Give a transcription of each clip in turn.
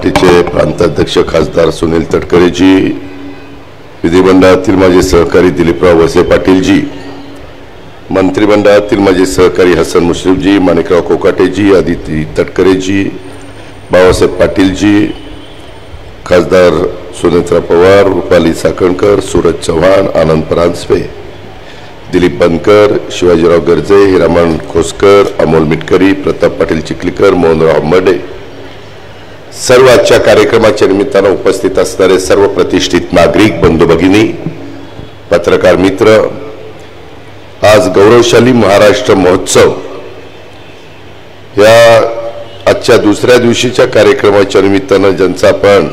पार्टीचे प्रांताध्यक्ष खासदार सुनील तटकरेजी, विधिमंडळातील माझे सहकारी दिलीपराव वसे पाटीलजी, मंत्रिमंडळातील माझे सहकारी हसन मुश्रीफजी, माणिकराव कोकाटेजी, आदिती तटकरेजी, बाळासाहेब पाटीलजी, खासदार सुनेत्रा पवार, रुपाली साकणकर, सूरज चव्हाण, आनंद परांजपे, दिलीप बनकर, शिवाजीराव गर्जे, हिरामण खोसकर, अमोल मिटकरी, प्रताप पाटील चिखलीकर, मोहनराव मडे, सर्व आजच्या कार्यक्रमाच्या निमित्तानं उपस्थित असणारे सर्व प्रतिष्ठित नागरिक बंधू भगिनी, पत्रकार मित्र, आज गौरवशाली महाराष्ट्र महोत्सव या आजच्या दुसऱ्या दिवशीच्या कार्यक्रमाच्या निमित्तानं ज्यांचा आपण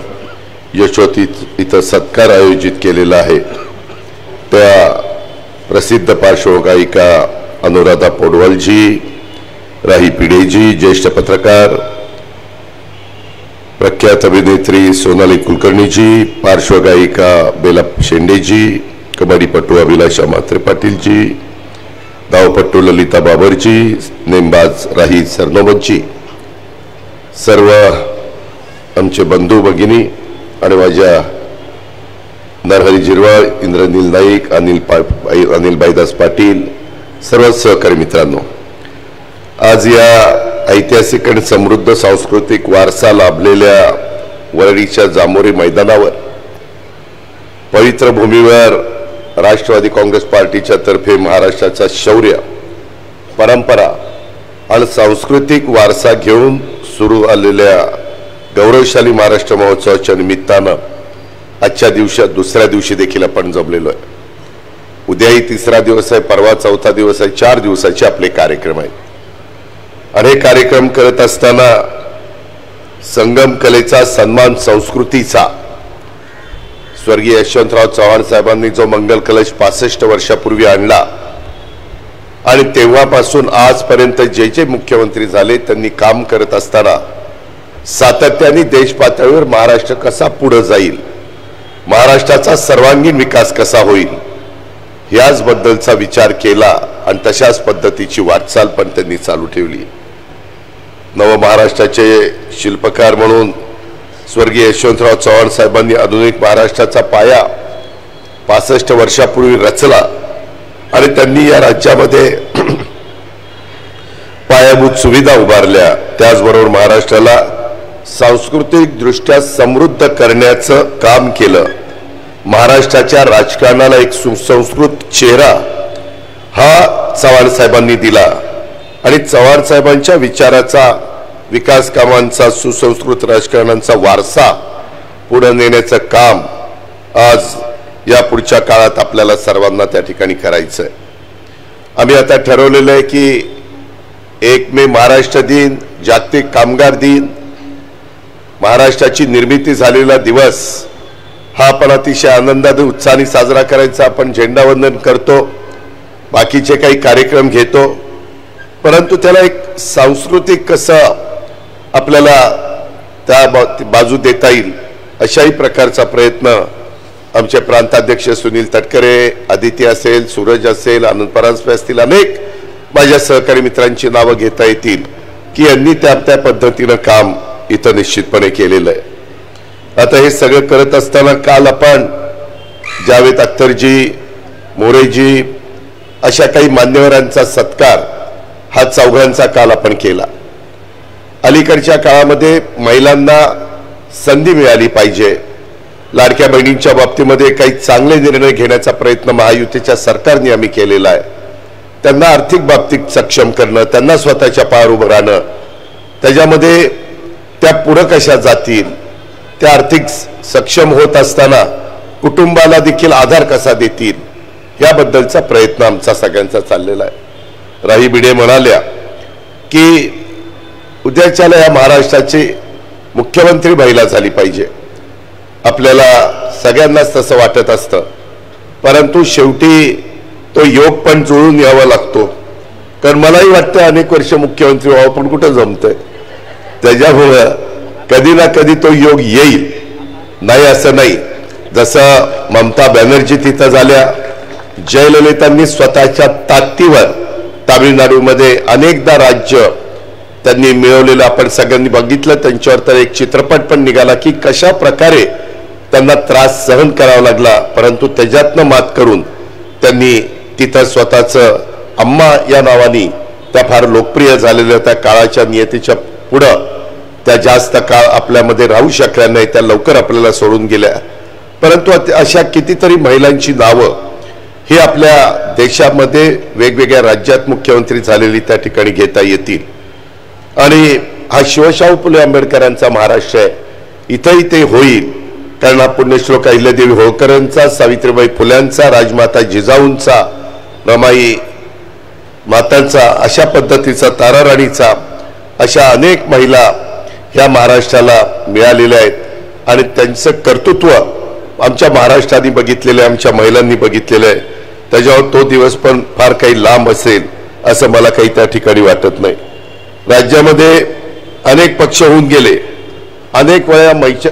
यशोतीत इथं सत्कार आयोजित केलेला आहे त्या प्रसिद्ध पार्श्वगायिका अनुराधा पौडवालजी, राही पिढेजी, ज्येष्ठ पत्रकार प्रख्यात अभिनेत्री सोनाली कुलकर्णीजी, पार्श्वगायिका बेला शेंडेजी, कबड्डीपटू अभिलाषा म्हात्रे पाटीलजी, धावपटू ललिता बाबरजी, नेमबाज राही सरनोबतजी, सर्व आमचे बंधू भगिनी आणि माझ्या नरहरी जिरवाळ, इंद्रनील नाईक, अनिल बाईदास पाटील, सर्व सहकारी मित्रांनो, आज या ऐतिहासिक आणि समृद्ध सांस्कृतिक वारसा लाभलेल्या वरळीच्या जांभोरी मैदानावर पवित्र भूमीवर राष्ट्रवादी काँग्रेस पार्टीच्या तर्फे महाराष्ट्राचा शौर्य, परंपरा आणि सांस्कृतिक वारसा घेऊन सुरू आलेल्या गौरवशाली महाराष्ट्र महोत्सवाच्या निमित्तानं आजच्या दिवसात दुसऱ्या दिवशी देखील आपण जमलेलो आहे. उद्याही तिसरा दिवस आहे, परवा चौथा दिवस आहे, 4 दिवसाचे आपले कार्यक्रम आहेत. अनेक कार्यक्रम करत असताना संगम कलेचा सन्मान संस्कृतीचा स्वर्गीय यशवंतराव चव्हाण साहेबांनी जो मंगल कलश 65 वर्षापूर्वी आणला आणि तेव्हापासून आजपर्यंत जे जे मुख्यमंत्री झाले त्यांनी काम करत असताना सातत्याने देश पातळीवर महाराष्ट्र कसा पुढे जाईल, महाराष्ट्राचा सर्वांगीण विकास कसा होईल याच बद्दलचा विचार केला आणि तशाच पद्धतीची वाटचाल पण त्यांनी चालू ठेवली. नव महाराष्ट्राचे शिल्पकार म्हणून स्वर्गीय यशवंतराव चव्हाण साहेबांनी आधुनिक महाराष्ट्राचा पाया 65 वर्षापूर्वी रचला आणि त्यांनी या राज्यामध्ये पायाभूत सुविधा उभारल्या. त्याचबरोबर महाराष्ट्राला सांस्कृतिक दृष्ट्या समृद्ध करण्याचं काम केलं. महाराष्ट्राच्या राजकारणाला एक सुसंस्कृत चेहरा हा चव्हाण साहेबांनी दिला आणि चव्हाण साहेबांच्या विचाराचा, विकास कामांचा, सुसंस्कृत राजकारणाचा वारसा पुढे नेण्याचं काम आज या पुढच्या काळात आपल्याला सर्वांना त्या ठिकाणी करायचं आहे. आम्ही आता ठरवलेलं आहे की 1 मे महाराष्ट्र दिन, जागतिक कामगार दिन, महाराष्ट्राची निर्मिती झालेला दिवस हा आपण अतिशय आनंदाने उत्साहाने साजरा करायचा. आपण झेंडावंदन करतो, बाकीचे काही कार्यक्रम घेतो, परंतु त्याला एक सांस्कृतिक कसं आपल्याला त्या बाजू देता येईल अशाही प्रकारचा प्रयत्न आमचे प्रांताध्यक्ष सुनील तटकरे, आदिती असेल, सूरज असेल, आनंद परांजपे असतील, अनेक माझ्या सहकारी मित्रांची नावं घेता येतील की यांनी त्या पद्धतीनं काम इथं निश्चितपणे केलेलं आहे. आता हे सगळं करत असताना काल आपण जावेद अख्तरजी, मोरेजी अशा काही मान्यवरांचा सत्कार हा चौघांचा काल आपण केला. अलीकडच्या काळामध्ये महिलांना संधी मिळाली पाहिजे, लाडक्या बहिणींच्या बाबतीमध्ये काही चांगले निर्णय घेण्याचा प्रयत्न महायुतीच्या सरकारने आम्ही केलेला आहे. त्यांना आर्थिक बाबतीत सक्षम करणं, त्यांना स्वतःच्या पायावर उभं राहणं, त्याच्यामध्ये त्या पुढे कशा जातील, त्या आर्थिक सक्षम होत असताना कुटुंबाला देखील आधार कसा देतील याबद्दलचा प्रयत्न आमचा सगळ्यांचा चाललेला आहे. राही भिडे म्हणाल्या की उद्याच्याला या महाराष्ट्राचे मुख्यमंत्री महिला झाली पाहिजे. आपल्याला सगळ्यांनाच तसं वाटत असतं, परंतु शेवटी तो योग पण जुळून यावा लागतो. कारण मलाही वाटतं अनेक वर्ष मुख्यमंत्री व्हावं, पण कुठं जमतंय. त्याच्यामुळं कधी ना कधी तो योग येईल, नाही असं नाही. जसं ममता बॅनर्जी तिथं झाल्या, जयललितांनी स्वतःच्या ताकदीवर तामिळनाडूमध्ये अनेकदा राज्य त्यांनी मिळवलेलं आपण सगळ्यांनी बघितलं. त्यांच्यावर तर एक चित्रपट पण निघाला की कशा प्रकारे त्यांना त्रास सहन करावा लागला, परंतु त्याच्यातनं मात करून त्यांनी तिथं स्वतःचं अम्मा या नावाने त्या फार लोकप्रिय झालेल्या त्या काळाच्या नियतीच्या पुढं त्या जास्त काळ आपल्यामध्ये राहू शकल्या नाही, त्या लवकर आपल्याला सोडून गेल्या. परंतु अशा कितीतरी महिलांची नावं ही आपल्या देशामध्ये वेगवेगळ्या राज्यात मुख्यमंत्री झालेली त्या ठिकाणी घेता येतील. आणि हा शिवशाहू फुले आंबेडकरांचा महाराष्ट्र आहे, इथंही ते होईल. कारण हा पुण्यश्लोक अहिल्यादेवी होळकरांचा, सावित्रीबाई फुल्यांचा, राजमाता जिजाऊंचा, रमाई मातांचा, अशा पद्धतीचा, ताराराणीचा, अशा अनेक महिला ह्या महाराष्ट्राला मिळालेल्या आहेत. आणि त्यांचं कर्तृत्व आमच्या महाराष्ट्राने बघितलेलं आहे, आमच्या महिलांनी बघितलेलं आहे. त्याच्यावर तो दिवस पण फार काही लांब असेल असं मला काही त्या ठिकाणी वाटत नाही. राज्यामध्ये अनेक पक्ष होऊन गेले, अनेक वेळा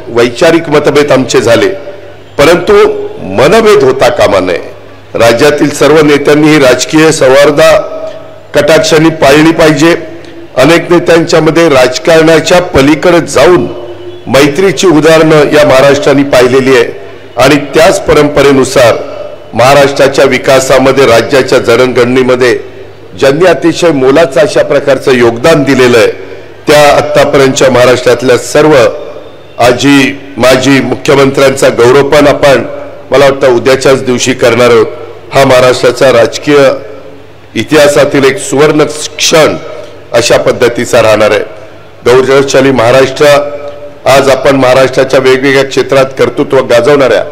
वैचारिक मतभेद आमचे झाले, परंतु मनभेद होता कामा नये. राज्यातील सर्व नेत्यांनी ही राजकीय सौहार्द कटाक्षाने पाळली पाहिजे. अनेक नेत्यांच्या मध्ये राजकारणाच्या पलीकडे जाऊन मैत्रीची उदाहरणं या महाराष्ट्राने पाहिलेली आहे. आणि त्याच परंपरेनुसार महाराष्ट्राच्या विकासामध्ये, राज्याच्या जडणघडणीमध्ये ज्यांनी अतिशय मोलाचं अशा प्रकारचं योगदान दिलेलं आहे, त्या आत्तापर्यंतच्या महाराष्ट्रातल्या सर्व आजी माजी मुख्यमंत्र्यांचा गौरव पण आपण मला वाटतं उद्याच्याच दिवशी करणार आहोत. हा महाराष्ट्राचा राजकीय इतिहासातील एक सुवर्ण क्षण अशा पद्धतीचा राहणार आहे. गौरवशाली महाराष्ट्र, आज आपण महाराष्ट्राच्या वेगवेगळ्या क्षेत्रात कर्तृत्व गाजवणाऱ्या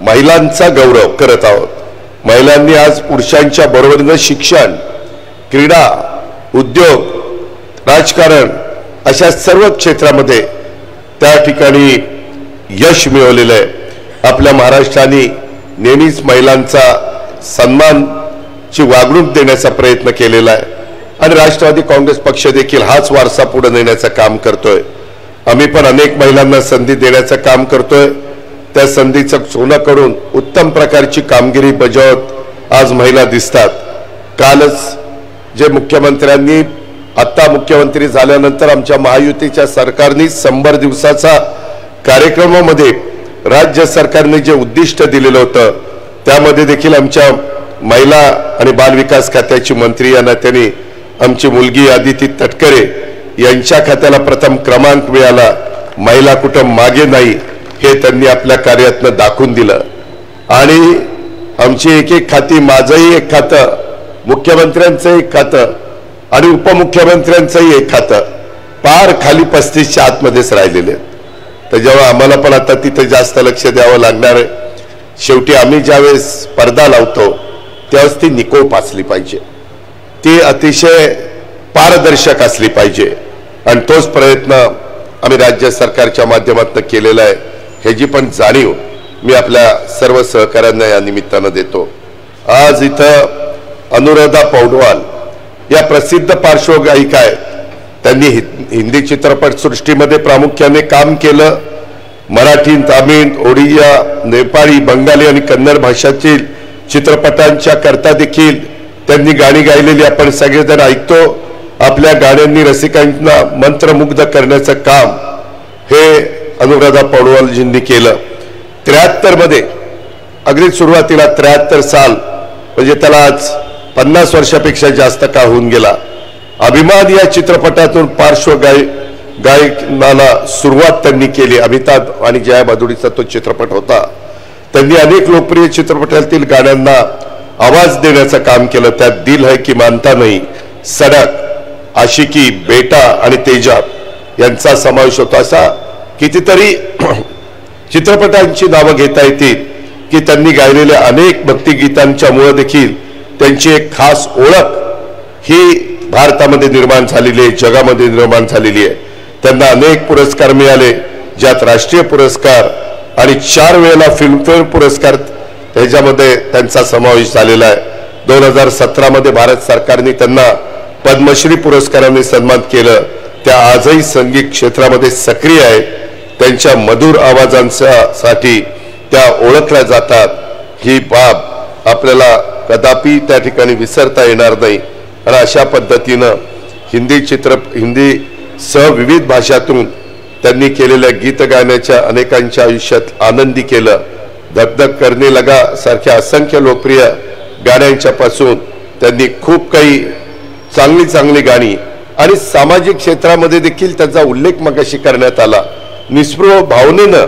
महिलांचा गौरव करत आहोत. महिलांनी आज पुरुषांच्या बरोबरीनं शिक्षण, क्रीडा, उद्योग, राजकारण अशा सर्व क्षेत्रामध्ये त्या ठिकाणी यश मिळवलेलं आहे. आपल्या महाराष्ट्राने नेहमीच महिलांचा सन्मानची वागणूक देण्याचा प्रयत्न केलेला आहे आणि राष्ट्रवादी काँग्रेस पक्ष देखील हाच वारसा पुढे नेण्याचं काम करतोय. आम्ही पण अनेक महिलांना संधी देण्याचं काम करतोय. त्या संधीचं सोनं करून उत्तम प्रकारची कामगिरी बजावत आज महिला दिसतात. कालच जे मुख्यमंत्र्यांनी आता मुख्यमंत्री झाल्यानंतर आमच्या महायुतीच्या सरकारने 100 दिवसाचा कार्यक्रमामध्ये राज्य सरकारने जे उद्दिष्ट दिलेलं होतं त्यामध्ये देखील आमच्या महिला आणि बालविकास खात्याची मंत्री या नात्याने आमची मुलगी आदिती तटकरे यांच्या खात्याला प्रथम क्रमांक मिळाला. महिला कुठं मागे नाही हे त्यांनी आपल्या कार्यातनं दाखवून दिलं. आणि आमची एक एक खाती, माझंही एक खातं, मुख्यमंत्र्यांचं एक खातं आणि उपमुख्यमंत्र्यांचंही एक खातं पार खाली 35च्या आतमध्येच राहिलेले आहेत. त्याच्यामुळे आम्हाला पण आता तिथे जास्त लक्ष द्यावं लागणार आहे. शेवटी आम्ही ज्यावेळेस पडदा लावतो त्यावेळेस ती निकोप असली पाहिजे, ती अतिशय पारदर्शक असली पाहिजे आणि तोच प्रयत्न आम्ही राज्य सरकारच्या माध्यमातून केलेला आहे. ह्याची पण जाणीव मी आपल्या सर्व सहकाऱ्यांना या निमित्तानं देतो. आज इथं अनुराधा पौडवाल या प्रसिद्ध पार्श्वगायिका आहेत. त्यांनी हिंदी चित्रपटसृष्टीमध्ये प्रामुख्याने काम केलं. मराठी, तामिळ, ओडिया, नेपाळी, बंगाली आणि कन्नड भाषातील चित्रपटांच्या करता देखील त्यांनी गाणी गायलेली आपण सगळेजण ऐकतो. आपल्या गाण्यांनी रसिकांना मंत्रमुग्ध करण्याचं काम हे अनुराधा पौडवालजींनी केलं. 73 मध्ये अगदी सुरुवातीला 73 साल म्हणजे त्याला आज 50 वर्षापेक्षा जास्त काळ होऊन गेला. अभिमान या चित्रपटातून गायनाला सुरुवात त्यांनी केली. अमिताभ आणि जया भादुडीचा तो चित्रपट होता. त्यांनी अनेक लोकप्रिय चित्रपटातील गाण्यांना आवाज देण्याचं काम केलं. त्यात दिल है की मानता नहीं, सडक, आशिकी, बेटा आणि तेजा यांचा समावेश होता. असा कितीतरी चित्रपटांची नावं घेता येतील की त्यांनी गायलेल्या अनेक भक्तिगीतांच्या मुळे देखील त्यांची एक खास ओळख ही भारतामध्ये निर्माण झालेली आहे, जगामध्ये निर्माण झालेली आहे. त्यांना अनेक पुरस्कार मिळाले, ज्यात राष्ट्रीय पुरस्कार आणि 4 वेळेला फिल्मफेअर पुरस्कार त्याच्यामध्ये त्यांचा समावेश झालेला आहे. 2017 मध्ये भारत सरकारने त्यांना पद्मश्री पुरस्काराने सन्मानित केलं. त्या आजही संगीत क्षेत्रामध्ये सक्रिय आहेत. त्यांच्या मधुर आवाजांसाठी त्या ओळखल्या जातात. ही बाब आपल्याला कदापि त्या ठिकाणी विसरता येणार नाही. आणि अशा पद्धतीनं हिंदी सह विविध भाषातून त्यांनी केलेल्या गीत गाण्याच्या अनेकांच्या आयुष्यात आनंदी केलं। धक धक करने लगा सारख्या असंख्य लोकप्रिय गाण्यांच्या पासून त्यांनी खूप काही चांगली गाणी आणि सामाजिक क्षेत्रामध्ये देखील त्याचा उल्लेख मगाशी करण्यात आला। निस्पृह भावनेनं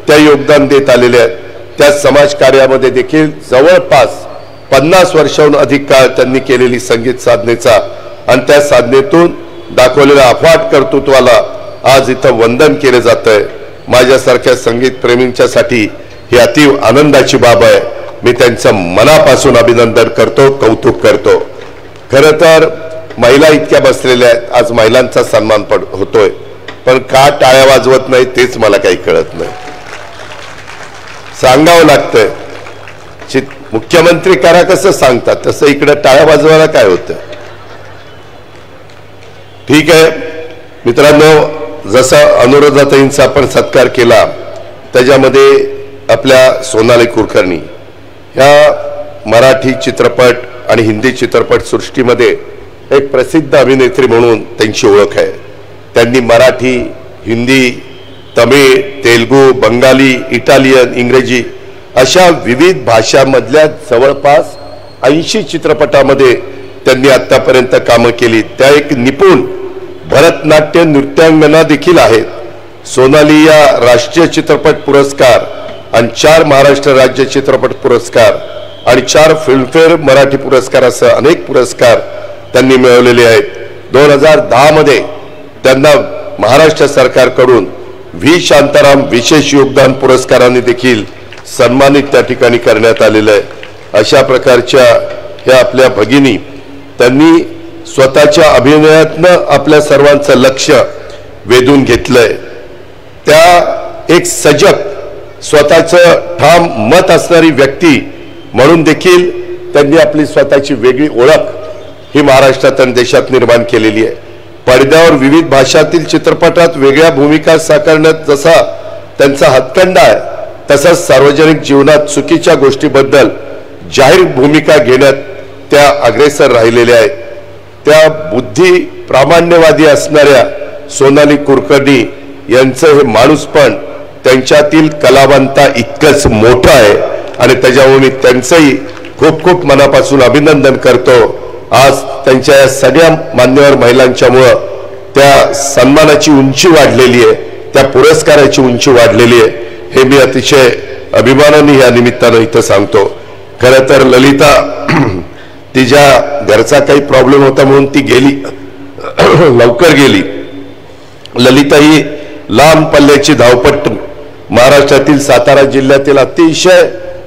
त्या योगदान देत आलेले आहेत। त्या समाज कार्यामध्ये देखील जवळपास 50 वर्षांहून अधिक काळ त्यांनी केलेली संगीत साधनेचा आणि त्या साधनेतून दाखवलेल्या अफाट कर्तृत्वाला आज इथं वंदन केले जातंय। माझ्यासारख्या संगीत प्रेमींच्यासाठी ही अतिव आनंदाची बाब आहे। मी त्यांचं मनापासून अभिनंदन करतो, कौतुक करतो। खरं तर महिला इतक्या बसलेल्या आहेत, आज महिलांचा सन्मान होतोय, पण का टाळ्या वाजवत नाही तेच मला काही कळत नाही। सांगावं लागतंय, मुख्यमंत्री करा कसं सांगतात तसं इकडे टाळ्या वाजवायला काय होतं। ठीक आहे मित्रांनो, जसा अनुराधाताईंचा आपण सत्कार केला त्याच्यामध्ये आपल्या सोनाली कुलकर्णी ह्या मराठी चित्रपट आणि हिंदी चित्रपट सृष्टीमध्ये एक प्रसिद्ध अभिनेत्री म्हणून त्यांची ओळख आहे। त्यांनी मराठी, हिंदी, तमिळ, तेलुगू, बंगाली, इटालियन, इंग्रजी अशा विविध भाषांमधल्या जवळपास 80 चित्रपटामध्ये त्यांनी आतापर्यंत कामं केली। त्या एक निपुण भरतनाट्य नृत्यांगना देखील आहेत। सोनाली या राष्ट्रीय चित्रपट पुरस्कार आणि 4 महाराष्ट्र राज्य चित्रपट पुरस्कार आणि 4 फिल्मफेअर मराठी पुरस्कार असं अनेक पुरस्कार त्यांनी मिळवलेले आहेत। 2010 मध्ये त्यांना महाराष्ट्र सरकारकडून व्ही शांताराम विशेष योगदान पुरस्काराने देखील सन्मानित त्या ठिकाणी करण्यात आलेलं आहे। अशा प्रकारच्या ह्या आपल्या भगिनी त्यांनी स्वतःच्या अभिनयातनं आपल्या सर्वांचं लक्ष वेधून घेतलंय। त्या एक सजग स्वतःचं ठाम मत असणारी व्यक्ती म्हणून देखील त्यांनी आपली स्वतःची वेगळी ओळख ही महाराष्ट्रात आणि देशात निर्माण केलेली आहे। पडद्यावर विविध भाषातील चित्रपटात वेगळ्या भूमिका साकारण्यात जसा त्यांचा हातखंडा आहे, तसंच सार्वजनिक जीवनात चुकीच्या गोष्टीबद्दल जाहीर भूमिका घेण्यात त्या अग्रेसर राहिलेल्या आहेत। त्या बुद्धी प्रामाण्यवादी असणाऱ्या सोनाली कुलकर्णी यांचं हे माणूसपण त्यांच्यातील कलावंता इतकंच मोठं आहे आणि त्याच्यामुळे मी त्यांचंही खूप खूप मनापासून अभिनंदन करतो। आज त्यांच्या या सगळ्या मान्यवर महिलांच्यामुळं त्या सन्मानाची उंची वाढलेली आहे, त्या पुरस्काराची उंची वाढलेली आहे, हे मी अतिशय अभिमानाने या निमित्तानं इथं सांगतो। खरं तर ललिता तिच्या घरचा काही प्रॉब्लेम होता म्हणून ती गेली, लवकर गेली। ललिता ही लांब पल्ल्याची धावपट्टू महाराष्ट्रातील सातारा जिल्ह्यातील अतिशय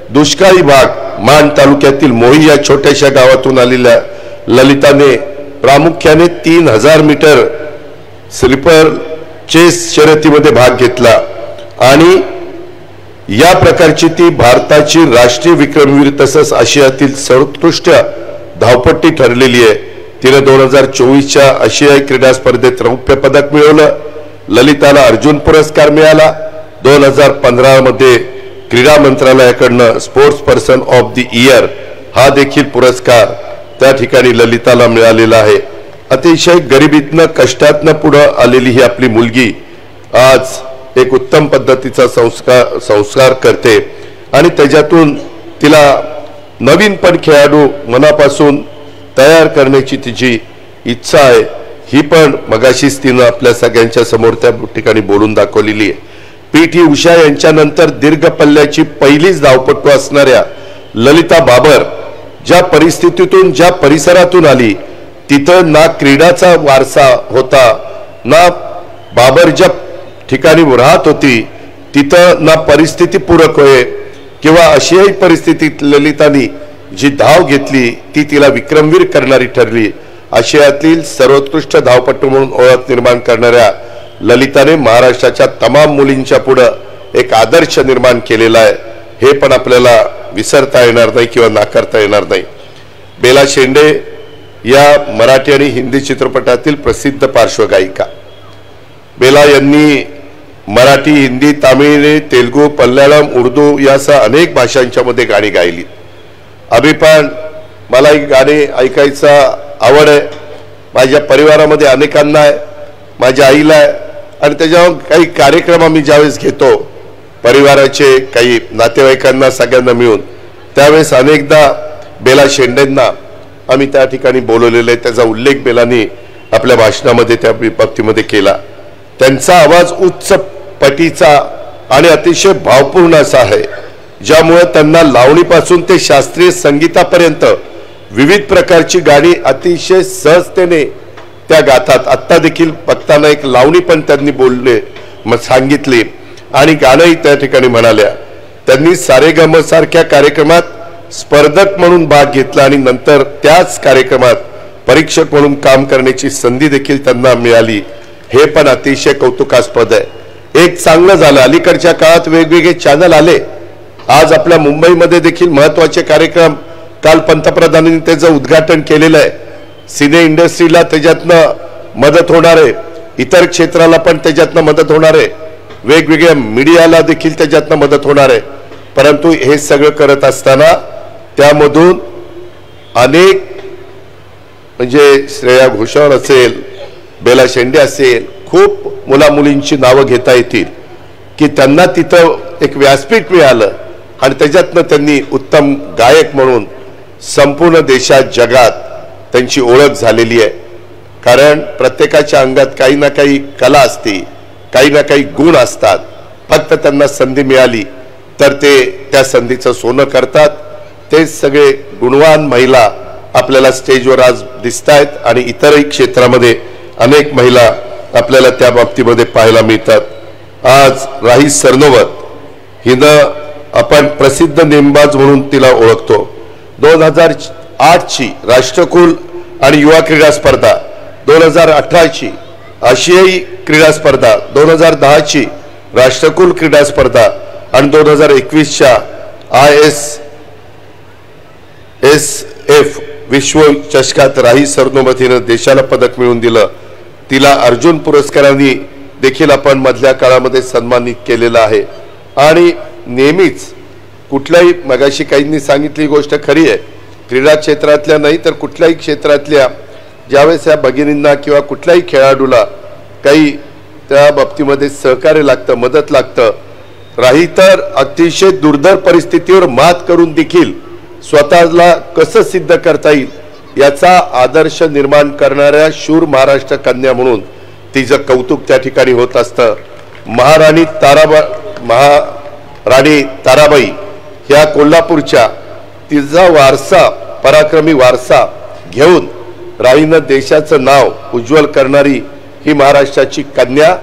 दुष्काळी भाग मान तालुक्यातील मोही या छोट्याशा गावातून आलेल्या ललिताने प्रामुख्याने 3000 मीटर स्लीपर चेस शर्यतीमध्ये भाग घेतला आणि या प्रकारची ती भारताची राष्ट्रीय विक्रमवीर तसंच आशियातील सर्वोत्कृष्ट धावपट्टी ठरलेली आहे। तिने 2024च्या आशियाई क्रीडा स्पर्धेत रौप्य पदक मिळवलं। ललिताला अर्जुन पुरस्कार मिळाला। 2015 मध्ये क्रीडा मंत्रालयाकडनं sports person of the year हा देखील पुरस्कार त्या ठिकाणी ललिताला मिळालेला आहे। अतिशय गरिबीतनं कष्टातनं पुढे आलेली ही आपली मुलगी आज एक उत्तम पद्धतीचा संस्कार करते आणि त्याच्यातून तिला नवीन पण खेळाडू मनापासून तयार करण्याची तिची इच्छा आहे। ही पण मगाशीच तिनं आपल्या सगळ्यांच्या समोर त्या ठिकाणी बोलून दाखवलेली आहे। पी.टी. उषा यांच्यानंतर दीर्घ पल्ल्याची पहिलीच धावपटू असणाऱ्या ललिता बाबर ज्या परिस्थितीतून ज्या परिसरातून आली तिथं ना क्रीडाचा वारसा होता, ना बाबर ज्या ठिकाणी राहत होती तिथं ना परिस्थिती पूरक होय किंवा अशाही परिस्थितीत ललितानी जी धाव घेतली ती तिला विक्रमवीर करणारी ठरली। आशियातील सर्वोत्कृष्ट धावपटू म्हणून ओळख निर्माण करणाऱ्या ललिताने महाराष्ट्राच्या तमाम मुलींच्या पुढे एक आदर्श निर्माण केलेला आहे, हे पण आपल्याला विसरता येणार नाही किंवा नाकारता येणार नाही। बेला शेंडे या मराठी आणि हिंदी चित्रपटातील प्रसिद्ध पार्श्वगायिका। बेला यांनी मराठी, हिंदी, तामिळ, तेलुगू, मल्याळम, उर्दू यासह अनेक भाषांच्या मध्ये गाणी गायली। अभी पण मला ही गाणी ऐकायचा आवड आहे। माझ्या परिवारामध्ये अनेकांना आहे, माझ्या आईला आहे, आणि त्याच्यावर काही कार्यक्रम आम्ही ज्यावेळेस घेतो परिवाराचे काही नातेवाईकांना सगळ्यांना मिळून, त्यावेळेस अनेकदा बेला शेंडेंना आम्ही त्या ठिकाणी बोलवलेलं आहे. त्याचा उल्लेख बेलांनी आपल्या भाषणामध्ये त्या बाबतीमध्ये केला. त्यांचा आवाज उच्च पटीचा आणि अतिशय भावपूर्ण असा आहे, ज्यामुळे त्यांना लावणीपासून ते शास्त्रीय संगीतापर्यंत विविध प्रकारची गाणी अतिशय सहजतेने त्या गातात. आत्ता देखील बघताना एक लावणी पण त्यांनी बोलले, सांगितली आणि गाणंही त्या ठिकाणी म्हणाल्या. त्यांनी सारेगम सारख्या कार्यक्रमात स्पर्धक म्हणून भाग घेतला आणि नंतर त्याच कार्यक्रमात परीक्षक म्हणून काम करण्याची संधी देखील त्यांना मिळाली. हे पण अतिशय कौतुकास्पद आहे. एक चांगलं झालं, अलीकडच्या काळात वेगवेगळे चॅनल आले. आज आपल्या मुंबईमध्ये देखील महत्वाचे कार्यक्रम, काल पंतप्रधानांनी त्याचं उद्घाटन केलेलं आहे. सिने इंडस्ट्रीला त्याच्यातनं मदत होणार आहे, इतर क्षेत्राला पण त्याच्यातनं मदत होणार आहे, वेगवेगळ्या मीडियाला देखील त्याच्यातनं मदत होणार आहे. परंतु हे सगळं करत असताना त्यामधून अनेक म्हणजे श्रेया घोषाल असेल, बेला शेंडे असेल, खूप मुलामुलींची नावं घेता येतील की त्यांना तिथं एक व्यासपीठ मिळालं आणि त्याच्यातनं त्यांनी उत्तम गायक म्हणून संपूर्ण देशात जगात त्यांची ओळख झालेली आहे. कारण प्रत्येकाच्या अंगात काही ना काही कला असते, काही ना काही गुण असतात. फक्त त्यांना संधी मिळाली तर ते त्या संधीचं सोनं करतात. ते सगळे गुणवान महिला आपल्याला स्टेजवर आज दिसत आहेत आणि इतरही क्षेत्रामध्ये अनेक महिला आपल्याला त्या बाबतीमध्ये पाहायला मिळतात. आज राही सरनोबत हिनं आपण प्रसिद्ध नेमबाज म्हणून तिला ओळखतो. 2008ची राष्ट्रकुल आणि युवा क्रीडा स्पर्धा, 2018ची आशियाई क्रीडा स्पर्धा, 2010ची राष्ट्रकुल क्रीडा स्पर्धा आणि 2021च्या ISSF विश्व चषकात राही सरनोबत हिनं देशाला पदक मिळवून दिलं. तिला अर्जुन पुरस्कारांनी देखील आपण मधल्या काळामध्ये सन्मानित केलेला आहे. आणि नेहमीच कुठल्याही, मगाशी काहींनी सांगितली गोष्ट खरी आहे, क्रीडा क्षेत्रातल्या नाही तर कुठल्याही क्षेत्रातल्या ज्यावेळेस या भगिनींना किंवा कुठल्याही खेळाडूला काही त्या बाबतीमध्ये सहकार्य लागतं, मदत लागतं. राही तर अतिशय दुर्धर परिस्थितीवर मात करून देखील स्वतःला कसं सिद्ध करता येईल याचा आदर्श निर्माण करणाऱ्या शूर महाराष्ट्र कन्या म्हणून तिचं कौतुक त्या ठिकाणी होत असतं. महाराणी ताराबाई ह्या कोल्हापूरच्या, तिचा वारसा, पराक्रमी वारसा घेऊन राहीनं देशाचं नाव उज्ज्वल करणारी ही महाराष्ट्राची कन्या.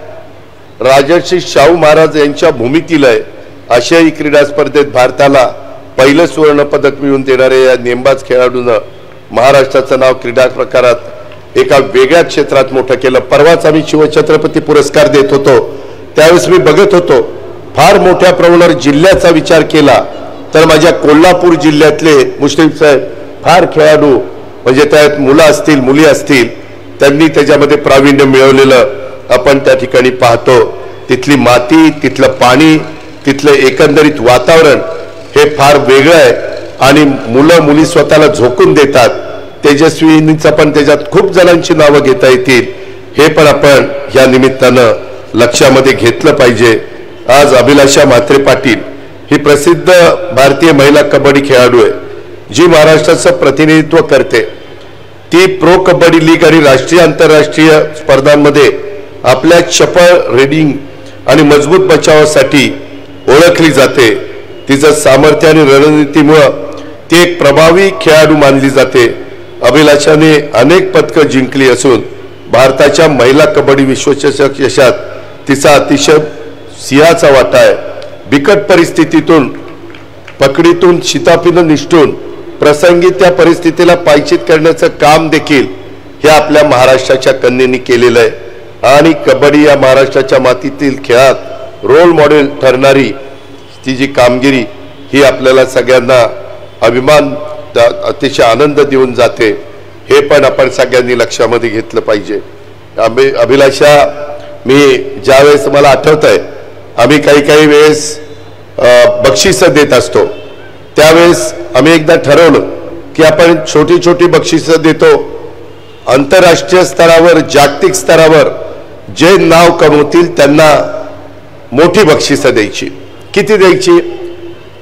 राजर्षी शाहू महाराज यांच्या भूमितीलय आशियाई क्रीडा स्पर्धेत भारताला पहिलं सुवर्ण पदक मिळवून देणाऱ्या या नेमबाज खेळाडूनं महाराष्ट्राचं नाव क्रीडा प्रकारात एका वेगळ्या क्षेत्रात मोठं केलं. परवाच आम्ही शिवछत्रपती पुरस्कार देत होतो, त्यावेळेस मी बघत होतो फार मोठ्या प्रमाणावर जिल्ह्याचा विचार केला तर माझ्या कोल्हापूर जिल्ह्यातले मुश्रीफ साहेब फार खेळाडू, म्हणजे त्यात मुलं असतील, मुली असतील, त्यांनी त्याच्यामध्ये प्रावीण्य मिळवलेलं आपण त्या ठिकाणी पाहतो. तिथली माती, तिथलं पाणी, तिथलं एकंदरीत वातावरण हे फार वेगळं आहे आणि मुलं मुली स्वतःला झोकून देतात. तेजस्वींचा पण त्याच्यात खूप जणांची नावं घेता येतील, हे पण आपण या निमित्तानं लक्षामध्ये घेतलं पाहिजे. आज अभिलाषा म्हात्रे पाटील ही प्रसिद्ध भारतीय महिला कबड्डी खेळाडू आहे, जी महाराष्ट्राचं प्रतिनिधित्व करते. ती प्रो कबड्डी लीग आणि राष्ट्रीय आंतरराष्ट्रीय स्पर्धांमध्ये आपल्या चपळ रेडिंग आणि मजबूत बचावासाठी ओळखली जाते. तिचं सामर्थ्य आणि रणनीतीमुळे ती एक प्रभावी खेळाडू मानली जाते. अभिलाषाने अनेक पदकं जिंकली असून भारताच्या महिला कबड्डी विश्वचषक यशात तिचा अतिशय सिंहाचा वाटा आहे. बिकट परिस्थितीतून, पकडीतून शिताफीनं निष्ठून प्रसंगी त्या परिस्थितीला पायचीत करण्याचं काम देखील हे आपल्या महाराष्ट्राच्या कन्येने केलेलं आहे. आणि कबड्डी या महाराष्ट्राच्या मातीतील खेळात रोल मॉडेल ठरणारी ती जी कामगिरी ही आपल्याला सगळ्यांना अभिमान, अतिशय आनंद देऊन जाते. हे पण आपण सगळ्यांनी लक्षामध्ये घेतलं पाहिजे. अभिलाषा, मी ज्यावेळेस मला आठवत आहे आम्ही काही वेळेस बक्षिसं देत असतो, त्यावेळेस आम्ही एकदा ठरवलं की आपण छोटी छोटी बक्षिसं देतो आंतरराष्ट्रीय स्तरावर जागतिक स्तरावर जे नाव कमवतील त्यांना मोठी बक्षिसं द्यायची. किती द्यायची?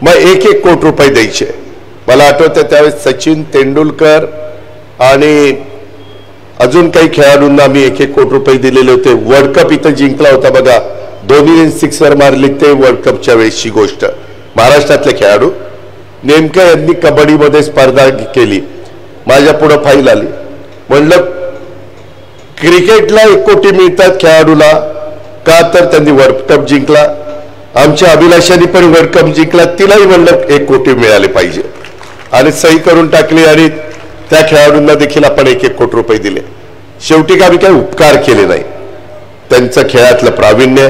मग 1-1 कोटी रुपये द्यायचे. मला आठवतं त्यावेळेस सचिन तेंडुलकर आणि अजून काही खेळाडूंना मी 1-1 कोटी रुपये दिलेले होते. वर्ल्ड कप इथं जिंकला होता बघा, दोन्ही 6 मारले ते वर्ल्ड कपच्या वेळेसची गोष्ट. महाराष्ट्रातले खेळाडू नेमकं यांनी कबड्डीमध्ये स्पर्धा केली. माझ्या पुढे फाईल आली. म्हणलं क्रिकेटला 1 कोटी मिळतात खेळाडूला का? तर त्यांनी वर्ल्ड कप जिंकला. आमच्या अभिलाषांनी पण वर्ल्ड कप जिंकला, तिलाही म्हणलं 1 कोटी मिळाले पाहिजे. आणि सही करून टाकली आणि त्या खेळाडूंना देखील आपण 1-1 कोटी रुपये दिले. शेवटी का आम्ही काही उपकार केले नाही. त्यांचं खेळातलं प्रावीण्य,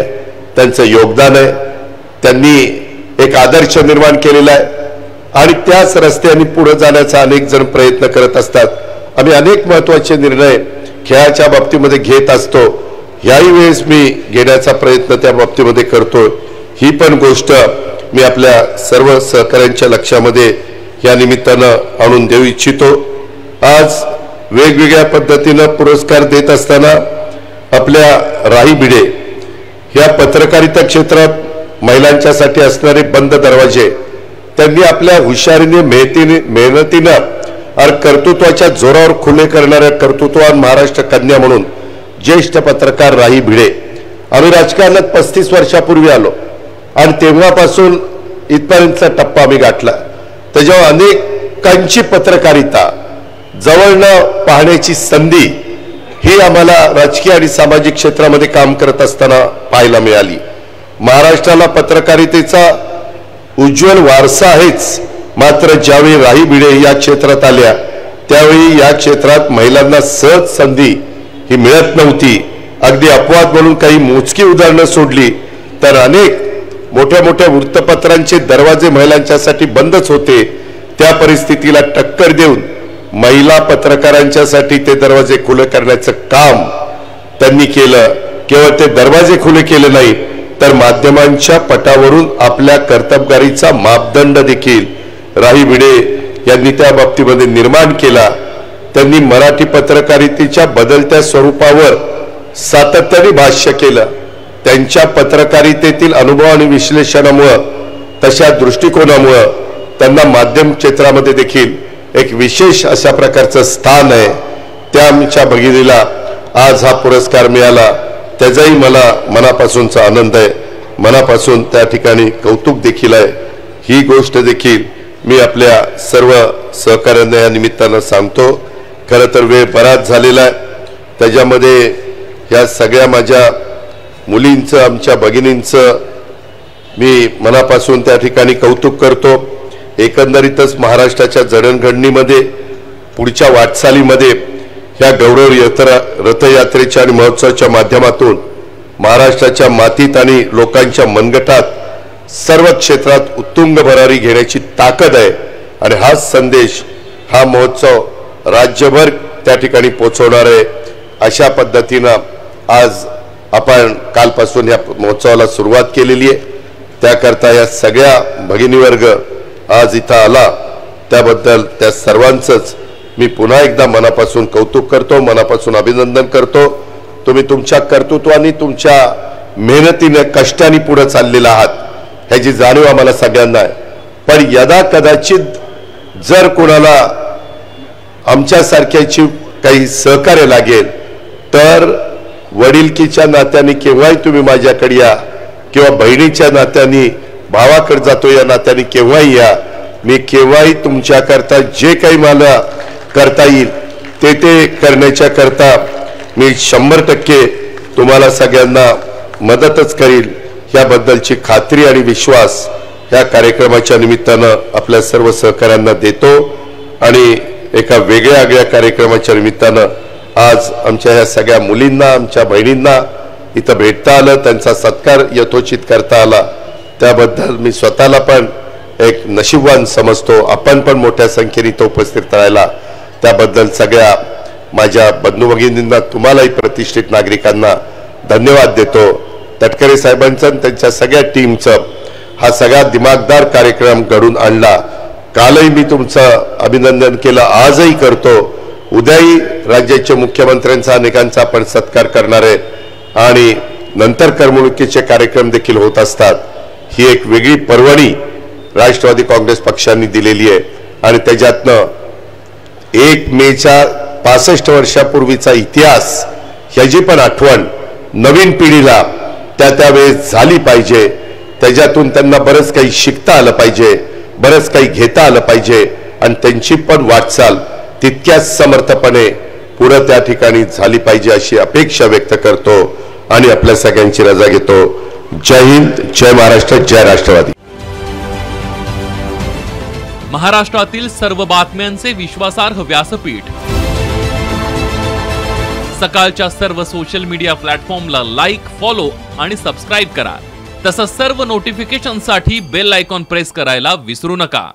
त्यांचं योगदान आहे, त्यांनी एक आदर्श निर्माण केलेला आहे आणि त्याच रस्त्याने पुढे जाण्याचा अनेक जण प्रयत्न करत असतात. आम्ही अनेक महत्त्वाचे निर्णय खेळाच्या बाबतीमध्ये घेत असतो. याही वेळेस मी घेण्याचा प्रयत्न त्या बाबतीमध्ये करतो. ही पण गोष्ट मी आपल्या सर्व सहकाऱ्यांच्या लक्षामध्ये या निमित्तानं आणून देऊ इच्छितो. आज वेगवेगळ्या पद्धतीनं पुरस्कार देत असताना आपल्या राही भिडे या पत्रकारिता क्षेत्रात महिलांच्यासाठी असणारे बंद दरवाजे त्यांनी आपल्या हुशारीने मेहनतीनं आणि कर्तृत्वाच्या जोरावर खुले करणाऱ्या कर्तृत्ववान महाराष्ट्र कन्या म्हणून ज्येष्ठ पत्रकार राही भिडे. आम्ही राजकारणात 35 वर्षापूर्वी आलो आणि तेव्हापासून इथपर्यंतचा टप्पा आम्ही गाठला. त्याच्यावर अनेकांची पत्रकारिता जवळनं पाहण्याची संधी ही आम्हाला राजकीय आणि सामाजिक क्षेत्रामध्ये काम करत असताना पाहायला मिळाली. महाराष्ट्राला पत्रकारितेचा उज्ज्वल वारसा आहेच, मात्र ज्यावेळी राही भिडे या क्षेत्रात आल्या त्यावेळी या क्षेत्रात महिलांना सहज संधी ही मिळत नव्हती. अगदी अपवाद म्हणून काही मोजकी उदाहरणं सोडली तर अनेक मोठ्या मोठ्या वृत्तपत्रांचे दरवाजे महिलांच्यासाठी बंदच होते. त्या परिस्थितीला टक्कर देऊन महिला पत्रकारांच्यासाठी ते दरवाजे खुले करण्याचं काम त्यांनी केलं. केवळ ते दरवाजे खुले केले नाही तर माध्यमांच्या पटावरून आपल्या कर्तबगारीचा मापदंड देखील राही भिडे यांनी त्या बाबतीमध्ये निर्माण केला. त्यांनी मराठी पत्रकारितेच्या बदलत्या स्वरूपावर सातत्याने भाष्य केलं. त्यांच्या पत्रकारितेतील अनुभव आणि विश्लेषणामुळं, तशा दृष्टिकोनामुळं त्यांना माध्यम क्षेत्रामध्ये देखील एक विशेष अशा प्रकारचं स्थान आहे. त्या आमच्या भगिनीला आज हा पुरस्कार मिळाला, त्याचाही मला मनापासूनचा आनंद आहे, मनापासून त्या ठिकाणी कौतुक देखील आहे. ही गोष्ट देखील मी आपल्या सर्व सहकाऱ्यांना या निमित्तानं सांगतो. खरं तर वेळ बराच झालेला आहे, त्याच्यामध्ये या सगळ्या माझ्या मुलींचं, आमच्या भगिनींचं मी मनापासून त्या ठिकाणी कौतुक करतो. एकंदरीतच महाराष्ट्राच्या जडणघडणीमध्ये पुढच्या वाटचालीमध्ये ह्या गौरव रथयात्रेच्या आणि महोत्सवाच्या माध्यमातून महाराष्ट्राच्या मातीत आणि लोकांच्या मनगटात सर्व क्षेत्रात उत्तुंग भरारी घेण्याची ताकद आहे आणि हाच संदेश हा महोत्सव राज्यभर त्या ठिकाणी पोहोचवणार आहे. अशा पद्धतीनं आज आपण कालपासून या महोत्सवाला सुरुवात केलेली आहे. त्याकरता या सगळ्या भगिनीवर्ग आज इथं आला त्याबद्दल त्या सर्वांचंच मी पुन्हा एकदा मनापासून कौतुक करतो, मनापासून अभिनंदन करतो. तुम्ही तुमच्या कर्तृत्वाने, तुमच्या मेहनतीने, कष्टाने पुढे चाललेला आहात ह्याची जाणीव आम्हाला सगळ्यांना आहे. पण यदा कदाचित जर कोणाला आमच्यासारख्याची काही सहकार्य लागेल तर वडिलकीच्या नात्याने केव्हाही तुम्ही माझ्याकडे या किंवा बहिणीच्या नात्याने भावाकडे जातो या नात्याने केव्हाही या. मी केव्हाही तुमच्याकरता जे काही मला करता येईल ते करण्याच्या करता मी 100% तुम्हाला सगळ्यांना मदतच करील याबद्दलची खात्री आणि विश्वास या कार्यक्रमाच्या निमित्तानं आपल्या सर्व सहकाऱ्यांना देतो. आणि एका वेगळ्या कार्यक्रमाच्या निमित्तानं आज आमच्या ह्या सगळ्या मुलींना, आमच्या बहिणींना इथं भेटता आलं, त्यांचा सत्कार यथोचित करता आला, त्याबद्दल मी स्वतःला पण एक नशीबवान समजतो. आपण पण मोठ्या संख्येने इथं उपस्थित राहिला त्याबद्दल सगळ्या माझ्या बंधू भगिनींना, तुम्हालाही प्रतिष्ठित नागरिकांना धन्यवाद देतो. तटकरे साहेबांचं त्यांच्या सगळ्या टीमचं हा सगळा दिमागदार कार्यक्रम घडून आणला. कालही मी तुमचं अभिनंदन केलं, आजही करतो. उद्याही राज्याच्या मुख्यमंत्र्यांचा अनेकांचा आपण सत्कार करणार आहे आणि नंतर करमणुकीचे कार्यक्रम देखील होत असतात। ही एक वेगळी पर्वणी राष्ट्रवादी काँग्रेस पक्षांनी दिलेली आहे आणि त्याच्यातनं 1 मेच्या 65 वर्षापूर्वीचा इतिहास ह्याची पण आठवण नवीन पिढीला त्यावेळेस झाली पाहिजे। त्याच्यातून त्यांना बरंच काही शिकता आलं पाहिजे, बरंच काही घेता आलं पाहिजे आणि त्यांची पण वाटचाल तितक्याच समर्थपणे पुढे त्या ठिकाणी झाली पाहिजे अशी अपेक्षा व्यक्त करतो आणि आपल्या सगळ्यांची रजा घेतो। जय हिंद, जय महाराष्ट्र, जय राष्ट्रवादी। महाराष्ट्रातील सर्व बातम्यांचे विश्वासार्ह व्यासपीठ सकाळच्या सर्व सोशल मीडिया प्लॅटफॉर्मला लाईक, फॉलो आणि सबस्क्राइब करा। तसंच सर्व नोटिफिकेशनसाठी बेल आयकॉन प्रेस करायला विसरू नका।